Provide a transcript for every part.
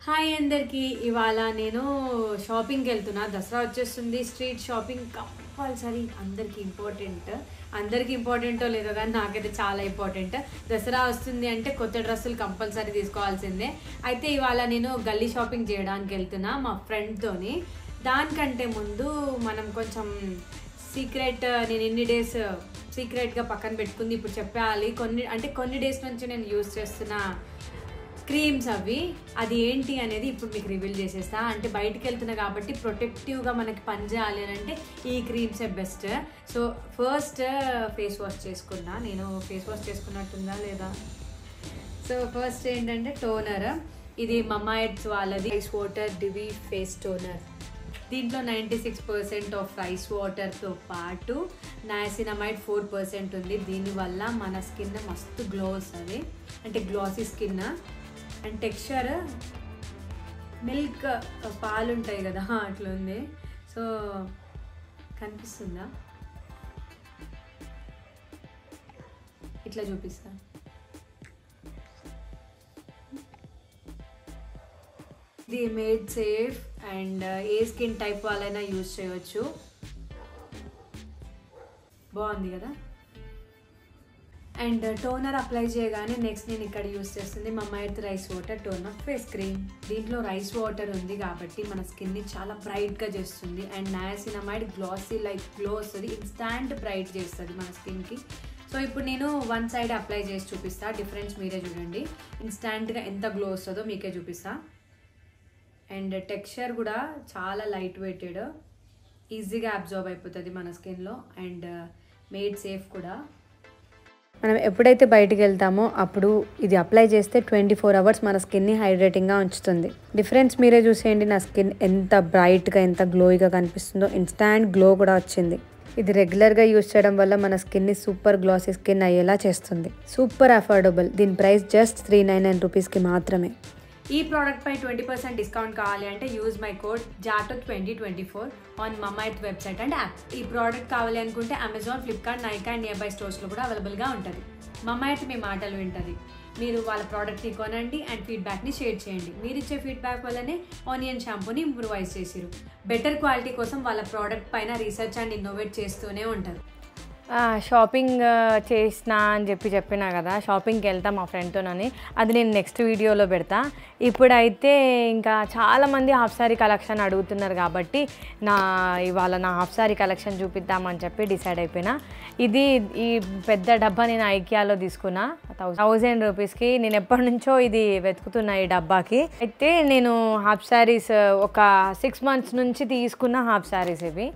Hi అందరికి ఇవాళ నేను షాపింగ్కి వెళ్తున్నా. దసరా వచ్చేస్తుంది. స్ట్రీట్ షాపింగ్ కంపల్సరీ అందరికి ఇంపార్టెంటో లేదో కానీ నాకైతే చాలా ఇంపార్టెంట్. దసరా వస్తుంది అంటే కొత్త డ్రెస్సులు కంపల్సరీ తీసుకోవాల్సిందే. అయితే ఇవాళ నేను గల్లీ షాపింగ్ చేయడానికి వెళ్తున్నా మా ఫ్రెండ్తోని. దానికంటే ముందు మనం కొంచెం నేను ఎన్ని డేస్ సీక్రెట్గా పక్కన పెట్టుకుంది ఇప్పుడు చెప్పాలి. కొన్ని డేస్ నుంచి నేను యూజ్ చేస్తున్న క్రీమ్స్ అది ఏంటి అనేది ఇప్పుడు మీకు రివీల్ చేసేస్తా. అంటే బయటికి వెళ్తున్నా కాబట్టి ప్రొటెక్టివ్గా మనకి పని చేయాలి అని అంటే ఈ క్రీమ్సే best. So first face wash చేసుకున్నా. నేను ఫేస్ వాష్ చేసుకున్నట్టుందా లేదా? సో ఫస్ట్ ఏంటంటే టోనర్. ఇది మమా ఎర్త్ వాళ్ళది rice water dewy face toner. దీంట్లో 96% ఆఫ్ రైస్ వాటర్తో పాటు నయాసినమైడ్ 4% ఉంది. దీనివల్ల మన స్కిన్ మస్తు గ్లో వస్తుంది, అంటే glossy skin. And texture milk పాలు ఉంటాయి కదా అట్లా ఉంది. సో కనిపిస్తుందా? ఇట్లా చూపిస్తా. ఇది మేడ్ సేఫ్ అండ్ ఏ స్కిన్ టైప్ వాళ్ళైనా యూజ్ చేయవచ్చు. బాగుంది కదా. అండ్ టోనర్ అప్లై చేయగానే నెక్స్ట్ నేను ఇక్కడ యూస్ చేస్తుంది Mamaearth rice water toner face cream. దీంట్లో రైస్ వాటర్ ఉంది కాబట్టి మన స్కిన్ని చాలా బ్రైట్గా చేస్తుంది. అండ్ నయాసినమైడ్ గ్లాసీ గ్లో వస్తుంది, ఇన్స్టాంట్ బ్రైట్ చేస్తుంది మన స్కిన్కి. సో ఇప్పుడు నేను వన్ సైడ్ అప్లై చేసి చూపిస్తా. డిఫరెన్స్ మీరే చూడండి. ఇన్స్టాంట్గా ఎంత గ్లో వస్తుందో మీకే చూపిస్తా. అండ్ టెక్స్చర్ కూడా చాలా లైట్ వెయిటెడ్, ఈజీగా అబ్జర్వ్ అయిపోతుంది మన స్కిన్లో. అండ్ మేడ్ సేఫ్ కూడా. మనం ఎప్పుడైతే బయటికి వెళ్తామో అప్పుడు ఇది అప్లై చేస్తే 24 hours మన స్కిన్ని హైడ్రేటింగ్గా ఉంచుతుంది. డిఫరెన్స్ మీరే చూసేయండి. నా స్కిన్ ఎంత బ్రైట్గా ఎంత గ్లోయిగా కనిపిస్తుందో. ఇన్స్టాంట్ గ్లో కూడా వచ్చింది. ఇది రెగ్యులర్గా యూజ్ చేయడం వల్ల మన స్కిన్ని సూపర్ గ్లాసీ స్కిన్ అయ్యేలా చేస్తుంది. Super affordable. దీని ప్రైస్ జస్ట్ 399 రూపీస్కి మాత్రమే. ఈ ప్రోడక్ట్ పై 20% డిస్కౌంట్ కావాలి అంటే use my code JATO2024 on Mamaearth website and app. ఈ ప్రోడక్ట్ కావాలి అనుకుంటే Amazon, Flipkart, Nykaa and nearby స్టోర్స్లో కూడా అవైలబుల్గా ఉంటుంది. మమా ఎర్త్ మీ మాటలు వింటుంది. మీరు వాళ్ళ ప్రోడక్ట్ని కొనండి అండ్ ఫీడ్బ్యాక్ని షేర్ చేయండి. మీరు ఇచ్చే ఫీడ్బ్యాక్ వల్లనే ఆనియన్ షాంపూని ఇంప్రూవైజ్ చేసిరు. బెటర్ క్వాలిటీ కోసం వాళ్ళ ప్రోడక్ట్ పైన రీసెర్చ్ అండ్ ఇన్నోవేట్ చేస్తూనే ఉంటారు. షాపింగ్ చేసినా అని చెప్పినా కదా, షాపింగ్కి వెళ్తా మా ఫ్రెండ్తోనని. అది నేను నెక్స్ట్ వీడియోలో పెడతా. ఇప్పుడైతే ఇంకా చాలామంది హాఫ్ శారీ కలెక్షన్ అడుగుతున్నారు కాబట్టి ఇవాళ నా హాఫ్ శారీ కలెక్షన్ చూపిద్దామని చెప్పి డిసైడ్ అయిపోయినా. ఈ పెద్ద డబ్బా నేను ఐకియాలో తీసుకున్నా 1000 రూపీస్కి. నేను ఎప్పటి నుంచో ఇది వెతుకుతున్నా ఈ డబ్బాకి. అయితే నేను హాఫ్ శారీస్ ఒక 6 months నుంచి తీసుకున్న హాఫ్ శారీస్ ఇవి.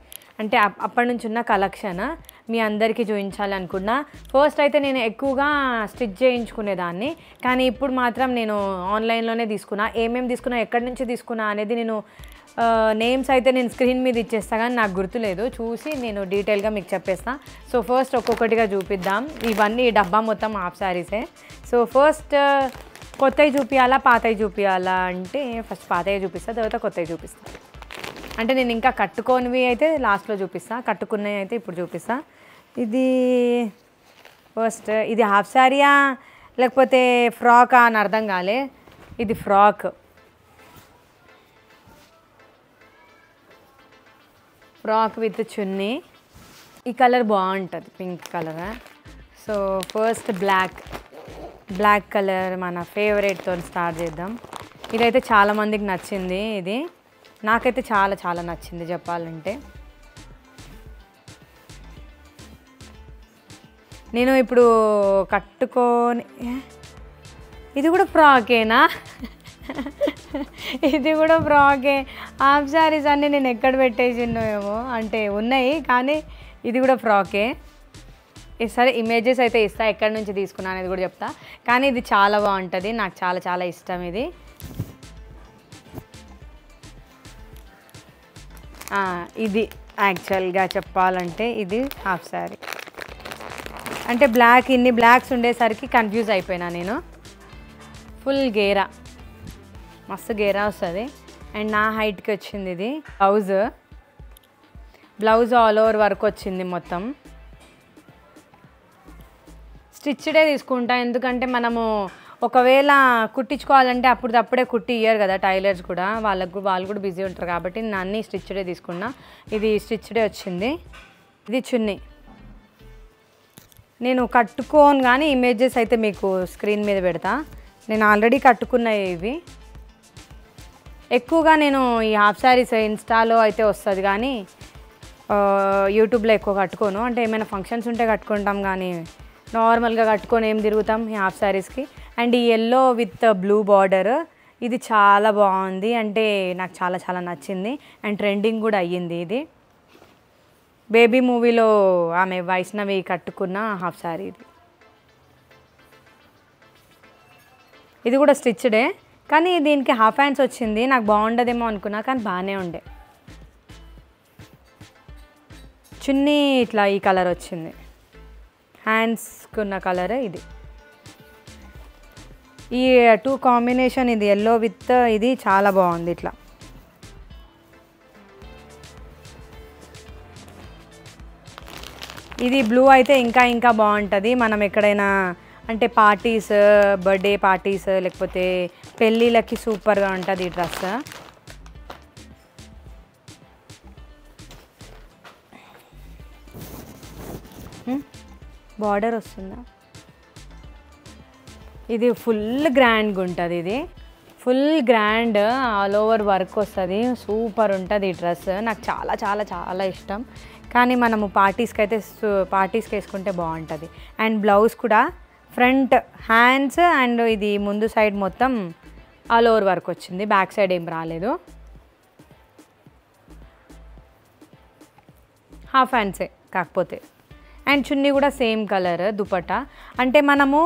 అంటే అప్పటి నుంచి ఉన్న కలెక్షన్ మీ అందరికీ చూపించాలనుకున్నా. ఫస్ట్ అయితే నేను ఎక్కువగా స్టిచ్ చేయించుకునేదాన్ని, కానీ ఇప్పుడు మాత్రం నేను ఆన్లైన్లోనే తీసుకున్నా. ఏమేమి తీసుకున్నా, ఎక్కడి నుంచి తీసుకున్నా అనేది నేను నేమ్స్ అయితే నేను స్క్రీన్ మీద ఇచ్చేస్తా, కానీ నాకు గుర్తులేదు. చూసి నేను డీటెయిల్గా మీకు చెప్పేస్తా. సో ఫస్ట్ ఒక్కొక్కటిగా చూపిద్దాం. ఇవన్నీ ఈ డబ్బా మొత్తం హాఫ్ శారీసే. సో ఫస్ట్ కొత్తవి చూపించాలా పాతవి చూపించాలా అంటే ఫస్ట్ పాతవి చూపిస్తా, తర్వాత కొత్తవి చూపిస్తా. అంటే నేను ఇంకా కట్టుకోనివి అయితే లాస్ట్లో చూపిస్తా, కట్టుకున్నవి అయితే ఇప్పుడు చూపిస్తా. ఇది హాఫ్ శారీయా లేకపోతే ఫ్రాకా అని అర్థం కాలే. ఇది ఫ్రాక్ విత్ చున్నీ. ఈ కలర్ బాగుంటుంది, pink colour. So first black colour మన ఫేవరెట్తో స్టార్ట్ చేద్దాం. ఇదైతే చాలామందికి నచ్చింది. ఇది నాకైతే చాలా చాలా నచ్చింది చెప్పాలంటే. నేను ఇప్పుడు కట్టుకొని ఇది కూడా ఫ్రాకేనా? ఇది కూడా ఫ్రాకే. హాఫ్ శారీస్ అన్నీ నేను ఎక్కడ పెట్టేసినో ఏమో, అంటే ఉన్నాయి కానీ ఇది కూడా ఫ్రాకే. సరే ఇమేజెస్ అయితే ఇస్తా, ఎక్కడి నుంచి తీసుకున్నా అనేది కూడా చెప్తా. కానీ ఇది చాలా బాగుంటుంది, నాకు చాలా చాలా ఇష్టం ఇది. ఇది యాక్చువల్గా చెప్పాలంటే ఇది హాఫ్ శారీ. అంటే ఇన్ని బ్లాక్స్ ఉండేసరికి కన్ఫ్యూజ్ అయిపోయినా నేను. ఫుల్ గేరా, మస్తు గేరా వస్తుంది. అండ్ నా హైట్కి వచ్చింది ఇది. బ్లౌజ్ ఆల్ ఓవర్ వర్క్ వచ్చింది మొత్తం. స్టిచ్డే తీసుకుంటా, ఎందుకంటే మనము ఒకవేళ కుట్టించుకోవాలంటే అప్పుడే కుట్టి ఇయ్యరు కదా టైలర్స్ కూడా, వాళ్ళు కూడా బిజీ ఉంటారు కాబట్టి నేను అన్నీ స్టిచ్డే తీసుకున్నా. ఇది స్టిచ్డే వచ్చింది. ఇది చున్నీ. నేను కట్టుకోను కానీ ఇమేజెస్ అయితే మీకు స్క్రీన్ మీద పెడతా. నేను ఆల్రెడీ కట్టుకున్నాయి ఇవి. ఎక్కువగా నేను ఈ హాఫ్ శారీస్ ఇన్స్టాలో అయితే వస్తుంది కానీ యూట్యూబ్లో ఎక్కువ కట్టుకోను. అంటే ఏమైనా ఫంక్షన్స్ ఉంటే కట్టుకుంటాం కానీ నార్మల్గా కట్టుకొని ఏం తిరుగుతాం ఈ హాఫ్ శారీస్కి. అండ్ ఈ ఎల్లో విత్ బ్లూ బార్డర్ ఇది చాలా బాగుంది, అంటే నాకు చాలా చాలా నచ్చింది. అండ్ ట్రెండింగ్ కూడా అయ్యింది. ఇది బేబీ మూవీలో ఆమె వైష్ణవి కట్టుకున్న హాఫ్ శారీ ఇది. ఇది కూడా స్టిచ్డే కానీ దీనికి హాఫ్ హ్యాండ్స్ వచ్చింది. నాకు బాగుండదేమో అనుకున్నా కానీ బాగానే ఉండే. చున్నీ ఇట్లా ఈ కలర్ వచ్చింది, హ్యాండ్స్కి ఉన్న కలర్ ఇది. ఈ 2 కాంబినేషన్ ఇది ఎల్లో విత్ ఇది చాలా బాగుంది. ఇట్లా ఇది బ్లూ అయితే ఇంకా బాగుంటుంది. మనం ఎక్కడైనా అంటే పార్టీస్, బర్త్డే పార్టీస్ లేకపోతే పెళ్ళిళ్ళకి సూపర్గా ఉంటుంది ఈ డ్రెస్. బార్డర్ వస్తుందా? ఇది ఫుల్ గ్రాండ్గా ఉంటుంది. ఇది full grand all over work వస్తుంది. సూపర్ ఉంటుంది ఈ డ్రెస్. నాకు చాలా చాలా చాలా ఇష్టం. కానీ మనము పార్టీస్కి వేసుకుంటే బాగుంటుంది. అండ్ బ్లౌజ్ కూడా ఫ్రంట్ హ్యాండ్స్ అండ్ ఇది ముందు సైడ్ మొత్తం ఆల్ ఓవర్ వర్క్ వచ్చింది, బ్యాక్ సైడ్ ఏం రాలేదు. హాఫ్ హ్యాండ్సే కాకపోతే. అండ్ చున్నీ కూడా సేమ్ కలర్ దుపట్టా. అంటే మనము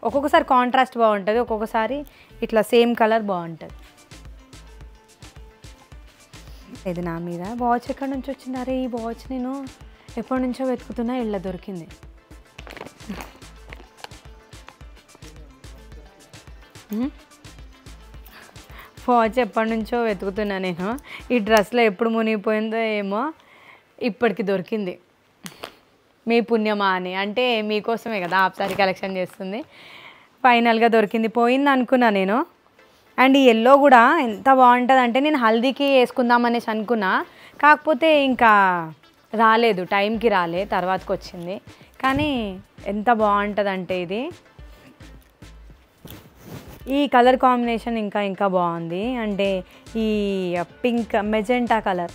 ఒక్కొక్కసారి కాంట్రాస్ట్ బాగుంటుంది, ఒక్కొక్కసారి ఇట్లా సేమ్ కలర్ బాగుంటుంది. ఇది నా మీద వాచ్ ఎక్కడి నుంచి వచ్చింది? అరే ఈ వాచ్ నేను ఎప్పటి నుంచో వెతుకుతున్నా, ఇలా దొరికింది. వాచ్ ఎప్పటి నుంచో వెతుకుతున్నా నేను. ఈ డ్రెస్లో ఎప్పుడు మునిగిపోయిందో ఏమో, ఇప్పటికి దొరికింది. మీ పుణ్యమా అని, అంటే మీకోసమే కదా హాఫ్ సారీ కలెక్షన్ చేస్తుంది. ఫైనల్గా దొరికింది. పోయింది అనుకున్నా నేను. అండ్ ఈ ఎల్లో కూడా ఎంత బాగుంటుంది అంటే నేను హల్దీకి వేసుకుందామనేసి అనుకున్నా, కాకపోతే ఇంకా రాలేదు, టైంకి రాలే, తర్వాతకి వచ్చింది. కానీ ఎంత బాగుంటుంది అంటే ఇది ఈ కలర్ కాంబినేషన్ ఇంకా బాగుంది. అంటే ఈ pink magenta colour,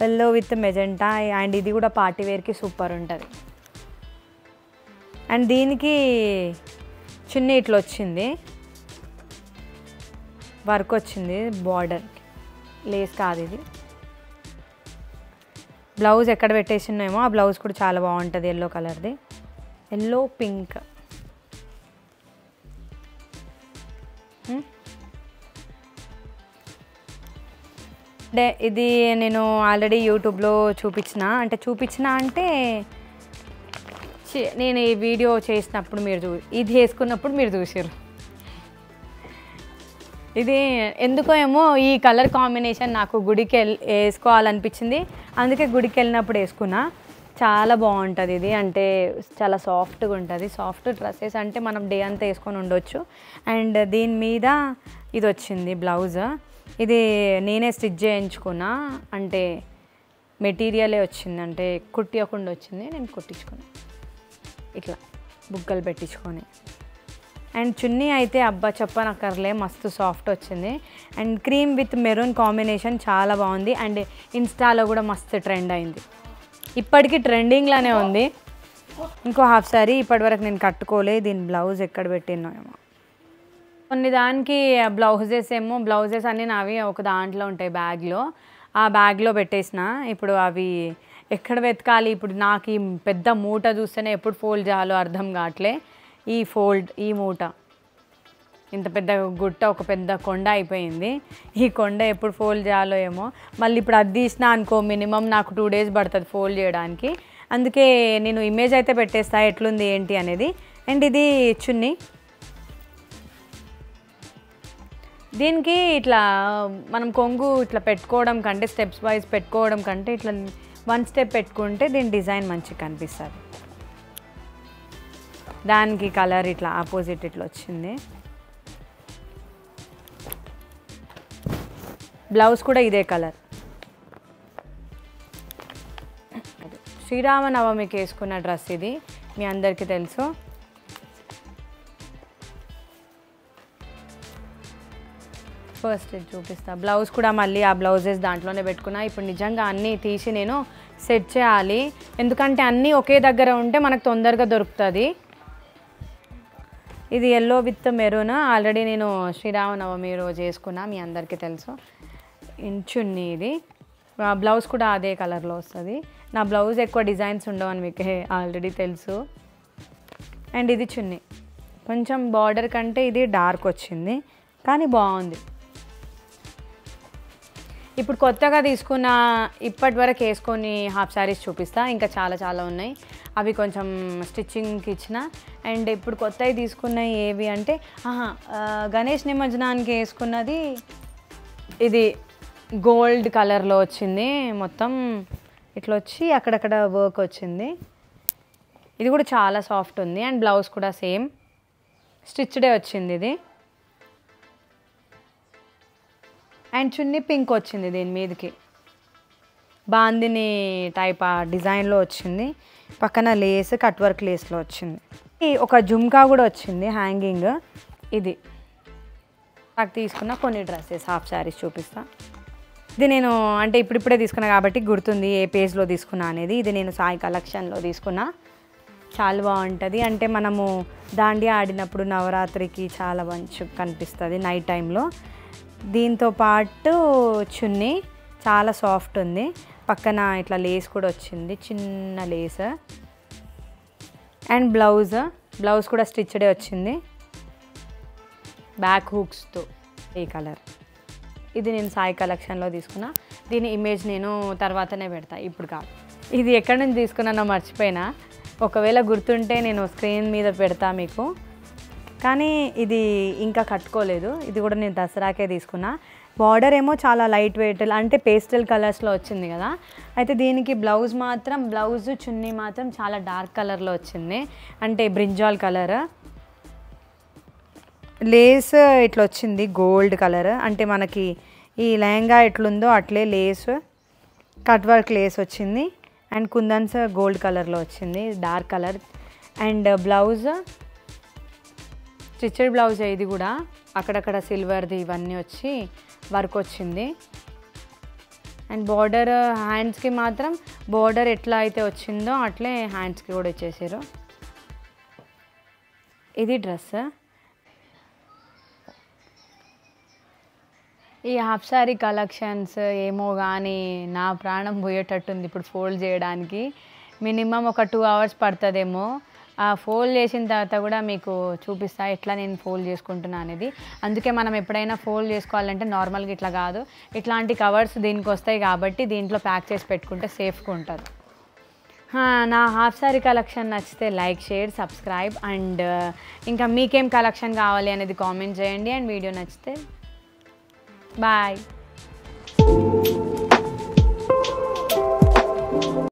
yellow with magenta. And ఇది కూడా పార్టీ వేర్కి సూపర్ ఉంటుంది. అండ్ దీనికి చున్నీ ఇట్లా వచ్చింది, వర్క్ వచ్చింది బార్డర్, లేస్ కాదు ఇది. బ్లౌజ్ ఎక్కడ పెట్టేసినామో ఆ బ్లౌజ్ కూడా చాలా బాగుంటుంది, ఎల్లో కలర్ది, ఎల్లో పింక్. అంటే ఇది నేను ఆల్రెడీ యూట్యూబ్లో చూపించిన అంటే నేను ఈ వీడియో చేసినప్పుడు మీరు ఇది వేసుకున్నప్పుడు మీరు చూసారు. ఇది ఎందుకో ఏమో ఈ కలర్ కాంబినేషన్ నాకు గుడికి వేసుకోవాలనిపించింది, అందుకే గుడికి వెళ్ళినప్పుడు వేసుకున్నా. చాలా బాగుంటుంది ఇది, అంటే చాలా సాఫ్ట్గా ఉంటుంది. సాఫ్ట్ డ్రెస్సెస్ అంటే మనం డే అంతా వేసుకొని ఉండొచ్చు. అండ్ దీని మీద ఇది వచ్చింది బ్లౌజ్, ఇది నేనే స్టిచ్ చేయించుకున్నా. అంటే మెటీరియలే వచ్చింది, అంటే కుట్టియకుండా వచ్చింది, నేను కుట్టించుకున్నా ఇట్లా బుగ్గలు పెట్టించుకొని. అండ్ చున్నీ అయితే అబ్బా చెప్పనక్కర్లే, మస్తు సాఫ్ట్ వచ్చింది. And cream with maroon combination చాలా బాగుంది. అండ్ ఇన్స్టాలో కూడా మస్తు ట్రెండ్ అయింది, ఇప్పటికీ ట్రెండింగ్లోనే ఉంది. ఇంకో హాఫ్ సారీ ఇప్పటివరకు నేను కట్టుకోలే, దీని బ్లౌజ్ ఎక్కడ పెట్టినో ఏమో. కొన్ని దానికి బ్లౌజెస్ అన్నీ నావి ఒక దాంట్లో ఉంటాయి బ్యాగ్లో, ఆ బ్యాగ్లో పెట్టేసిన. ఇప్పుడు అవి ఎక్కడ వెతకాలి, ఇప్పుడు నాకు ఈ పెద్ద మూట చూస్తేనే ఎప్పుడు ఫోల్డ్ చేయాలో అర్థం కావట్లే. ఈ మూట ఇంత పెద్ద గుట్ట, ఒక పెద్ద కొండ అయిపోయింది. ఈ కొండ ఎప్పుడు ఫోల్డ్ చేయాలో ఏమో. మళ్ళీ ఇప్పుడు అది తీసినా అనుకో మినిమం నాకు 2 days పడుతుంది ఫోల్డ్ చేయడానికి. అందుకే నేను ఇమేజ్ అయితే పెట్టేస్తా ఎట్లుంది ఏంటి అనేది. అండ్ ఇది చున్నీ, దీనికి ఇట్లా మనం కొంగు ఇట్లా పెట్టుకోవడం కంటే, స్టెప్స్ వైజ్ పెట్టుకోవడం కంటే ఇట్లా 1 step పెట్టుకుంటే దీని డిజైన్ మంచిగా కనిపిస్తుంది. దానికి కలర్ ఇట్లా ఆపోజిట్ ఇట్లా వచ్చింది. బ్లౌజ్ కూడా ఇదే కలర్. శ్రీరామనవమికి వేసుకున్న డ్రెస్ ఇది, మీ అందరికీ తెలుసు. ఫస్ట్ ఇది చూపిస్తా. బ్లౌజ్ కూడా మళ్ళీ ఆ బ్లౌజెస్ దాంట్లోనే పెట్టుకున్నా. ఇప్పుడు నిజంగా అన్నీ తీసి నేను సెట్ చేయాలి, ఎందుకంటే అన్నీ ఒకే దగ్గర ఉంటే మనకు తొందరగా దొరుకుతుంది. ఇది ఎల్లో విత్ మెరూన్, ఆల్రెడీ నేను శ్రీరామనవమి రోజు వేసుకున్నా, మీ అందరికీ తెలుసు. చున్నీ ఇది, బ్లౌజ్ కూడా అదే కలర్లో వస్తుంది. నా బ్లౌజ్ ఎక్కువ డిజైన్స్ ఉండవని మీకు ఆల్రెడీ తెలుసు. అండ్ ఇది చున్నీ, కొంచెం బార్డర్ కంటే ఇది డార్క్ వచ్చింది కానీ బాగుంది. ఇప్పుడు కొత్తగా తీసుకున్న ఇప్పటి వరకు వేసుకొని హాఫ్ శారీస్ చూపిస్తా, ఇంకా చాలా చాలా ఉన్నాయి, అవి కొంచెం స్టిచ్చింగ్కి ఇచ్చిన. అండ్ ఇప్పుడు కొత్తవి తీసుకున్నవి ఏవి అంటే గణేష్ నిమజ్జనానికి వేసుకున్నది ఇది గోల్డ్ కలర్లో వచ్చింది, మొత్తం ఇట్లా వచ్చి అక్కడక్కడ వర్క్ వచ్చింది. ఇది కూడా చాలా సాఫ్ట్ ఉంది. అండ్ బ్లౌజ్ కూడా సేమ్ స్టిచ్డే వచ్చింది ఇది. అండ్ చున్నీ పింక్ వచ్చింది, దీని మీదకి బాందిని టైప్ ఆ డిజైన్లో వచ్చింది, పక్కన లేస్ కట్ వర్క్ లేస్లో వచ్చింది. ఒక జుమ్కా కూడా వచ్చింది హ్యాంగింగ్. ఇది నాకు తీసుకున్న కొన్ని డ్రెస్సెస్ హాఫ్ శారీస్ చూపిస్తా. ఇది నేను అంటే ఇప్పుడిప్పుడే తీసుకున్నా కాబట్టి గుర్తుంది ఏ పేజ్లో తీసుకున్నా అనేది. ఇది నేను సాయి కలెక్షన్లో తీసుకున్నా, చాలా బాగుంటుంది. అంటే మనము దాండియా ఆడినప్పుడు నవరాత్రికి చాలా మంచి కనిపిస్తుంది నైట్ టైంలో. దీంతో పాటు చున్నీ చాలా సాఫ్ట్ ఉంది, పక్కన ఇట్లా లేస్ కూడా వచ్చింది, చిన్న లేస్. అండ్ బ్లౌజ్ కూడా స్టిచ్డే వచ్చింది, బ్యాక్ హూక్స్తో. ఈ కలర్ ఇది నేను సాయి కలెక్షన్లో తీసుకున్నా. దీని ఇమేజ్ నేను తర్వాతనే పెడతా, ఇప్పుడు కాదు. ఇది ఎక్కడి నుంచి తీసుకున్నానో మర్చిపోయినా, ఒకవేళ గుర్తుంటే నేను స్క్రీన్ మీద పెడతా మీకు. కానీ ఇది ఇంకా కట్టుకోలేదు, ఇది కూడా నేను దసరాకే తీసుకున్నా. బార్డర్ ఏమో చాలా లైట్ వెయిట్, అంటే పేస్టల్ కలర్స్లో వచ్చింది కదా. అయితే దీనికి బ్లౌజ్ చున్నీ మాత్రం చాలా డార్క్ కలర్లో వచ్చింది, అంటే బ్రింజాల్ కలర్. లేస్ ఇట్లా వచ్చింది గోల్డ్ కలర్, అంటే మనకి ఈ లెహంగా ఎట్లుందో అట్లే లేస్ కట్ వర్క్ లేస్ వచ్చింది. అండ్ కుందన్స్ గోల్డ్ కలర్లో వచ్చింది, dark colour. And blouse stitched blouse, ఇది కూడా అక్కడక్కడ సిల్వర్ది ఇవన్నీ వచ్చి వర్క్ వచ్చింది. అండ్ బార్డర్ హ్యాండ్స్కి మాత్రం బార్డర్ ఎట్లా అయితే వచ్చిందో అట్లే హ్యాండ్స్కి కూడా ఇచ్చేసారు. ఇది డ్రెస్. ఈ హాఫ్ శారీ కలెక్షన్స్ ఏమో కానీ నా ప్రాణం పోయేటట్టుంది ఇప్పుడు ఫోల్డ్ చేయడానికి. మినిమం ఒక 2 hours పడుతుందేమో. ఆ ఫోల్డ్ చేసిన తర్వాత కూడా మీకు చూపిస్తా ఎట్లా నేను ఫోల్డ్ చేసుకుంటున్నా అనేది. అందుకే మనం ఎప్పుడైనా ఫోల్డ్ చేసుకోవాలంటే నార్మల్గా ఇట్లా కాదు, ఇట్లాంటి కవర్స్ దీనికి వస్తాయి కాబట్టి దీంట్లో ప్యాక్ చేసి పెట్టుకుంటే సేఫ్గా ఉంటుంది. నా హాఫ్ శారీ కలెక్షన్ నచ్చితే లైక్, షేర్, సబ్స్క్రైబ్. అండ్ ఇంకా మీకేం కలెక్షన్ కావాలి అనేది కామెంట్ చేయండి. అండ్ వీడియో నచ్చితే బాయ్.